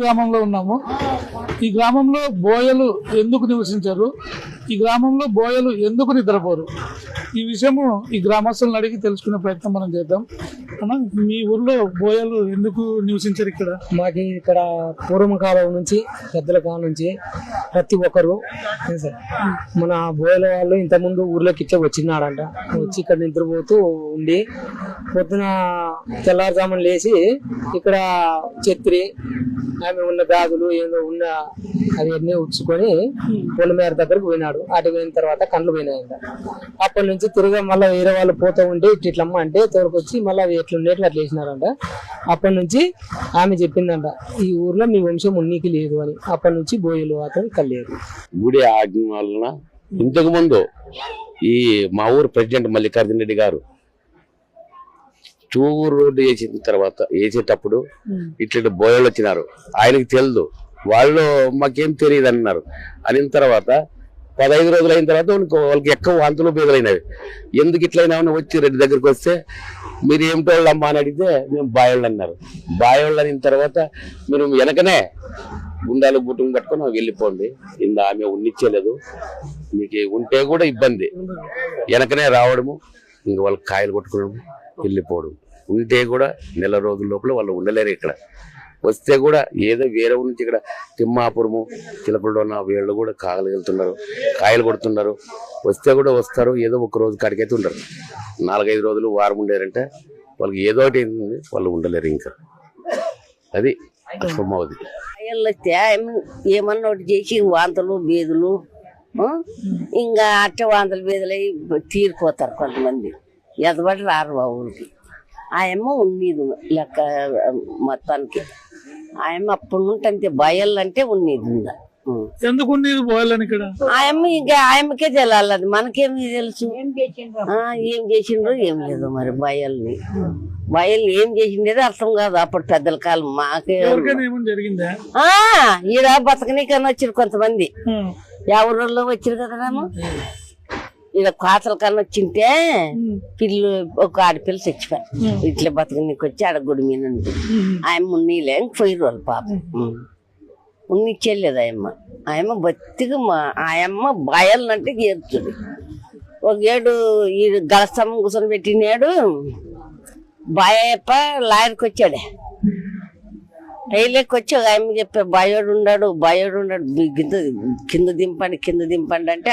గ్రామంలో ఉన్నాము. ఈ గ్రామంలో బోయలు ఎందుకు నివసించారు, ఈ గ్రామంలో బోయలు ఎందుకు నిద్రపోరు, ఈ విషయము ఈ గ్రామస్తులను అడిగి తెలుసుకునే ప్రయత్నం మనం చేద్దాం. అన్న, మీ ఊర్లో బోయలు ఎందుకు నివసించారు ఇక్కడ? మాకు ఇక్కడ పూర్వం కాలం నుంచి పెద్దల కాలం నుంచి ప్రతి ఒక్కరు మన బోయల వాళ్ళు ఇంతకుముందు ఊర్లోకి ఇచ్చే వచ్చినాడంట. వచ్చి ఇక్కడ నిద్రపోతూ ఉండి పొద్దున తెల్లారుజామున లేచి ఇక్కడ ఛత్రి ఆమె ఉన్న బ్యాగులు ఏదో ఉన్న అవన్నీ ఉచ్చుకొని పొలిమేర దగ్గరకు పోయినాడు. అటు పోయిన తర్వాత కండ్లు పోయినాయంట. అప్పటి నుంచి తిరిగి మళ్ళీ వేరే వాళ్ళు పోతూ ఉంటే ఇట్లమ్మ అంటే తోడుకొచ్చి మళ్ళీ అవి ఎట్లుండేట్లు అట్లా వేసినారంట. అప్పటి నుంచి ఆమె చెప్పిందంట, ఈ ఊర్లో మీ వంశం ఉన్నీకి లేదు అని. అప్పటి నుంచి బోయలు అతను కలేదు. గుడి ఆజ్ఞ వలన ఇంతకు ముందు ఈ మా ఊరు ప్రెసిడెంట్ మల్లికార్జున రెడ్డి గారు చూరు రోడ్డు వేసిన తర్వాత వేసేటప్పుడు ఇట్లా బోయలు వచ్చినారు. ఆయనకి తెలియదు, వాళ్ళు మాకేం తెలియదు అన్నారు. అనిన తర్వాత 15 రోజులు అయిన తర్వాత వాళ్ళకి ఎక్కువ వాంతులు బీదలైనవి. ఎందుకు ఇట్లయినా వచ్చి రెడ్డి దగ్గరికి వస్తే మీరు ఏమిటోళ్ళు అమ్మా అని అడిగితే మేము బాయోళ్ళు అన్నారు. బాయోళ్ళు అయిన తర్వాత మీరు వెనకనే గుండాలు బుట్టును కట్టుకొని వెళ్ళిపోండి, ఇంత ఆమె ఉన్నిచ్చేలేదు, మీకు ఉంటే కూడా ఇబ్బంది, వెనకనే రావడము, ఇంక వాళ్ళకి కాయలు కొట్టుకోవడము, వెళ్ళిపోవడం. ఉంటే కూడా నెల రోజుల లోపల వాళ్ళు ఉండలేరు. ఇక్కడ వస్తే కూడా ఏదో వేరే నుంచి ఇక్కడ తిమ్మాపురము చిలకలలోన వీళ్ళు కూడా కాగలిగెళ్తున్నారు, కాయలు కొడుతున్నారు. వస్తే కూడా వస్తారు, ఏదో ఒక రోజు కాడికైతే ఉండరు. 4-5 రోజులు వారం ఉండేరంటే వాళ్ళకి ఏదో ఒకటి వాళ్ళు ఉండలేరు. ఇంకా అది అసమవుది. వస్తే ఏమన్నా ఒకటి చేసి వాంతులు బీదులు ఇంకా అట్ట వాంతులు బీదులు అయి తీరిపోతారు కొంతమంది. ఎదబడి రారు ఆ ఊరికి. ఆయమ్మ ఉన్నీది లెక్క మొత్తానికి. ఆయమ్మ అప్పుడు నుండి అంతే బయళ్ళు అంటే ఉన్నీది ఉందా. ఎందుకు ఉండేది బోయలని ఇక్కడ? ఆయమ్మ ఇంకా ఆయమ్మకే తెలియాలి, అది మనకేమి తెలుసు. ఏం చేసిండ్రో ఏం లేదు మరి. బయల్ని ఏం చేసిండేది అర్థం కాదు అప్పుడు పెద్దల కాలం. మాకే జరిగిందా ఈడ బతకనీకని వచ్చారు కొంతమంది, ఎవరిలో వచ్చారు కదరాము. ఈడ కోతల కన్నా వచ్చింటే పిల్లు ఒక ఆడపిల్ల చచ్చిపోయారు. ఇట్లా బతకనీకి వచ్చి ఆడ గుడి మీద ఉంది. ఆయమ్మ ఉన్నీలే పోయిరు వాళ్ళు పాపం. ఉన్నిచ్చేయలేదు ఆయమ్మ బతికి. ఆయమ్మ బయలంటే చేరుతుంది. ఒక ఏడు ఈ గలస్తంభం కూర్చొని పెట్టినాడు. బాయప్ప లాయర్కి వచ్చాడే, రైలేకి వచ్చి ఒక ఆయమ్మ చెప్పే బాయోడు ఉన్నాడు కింద దింపండి అంటే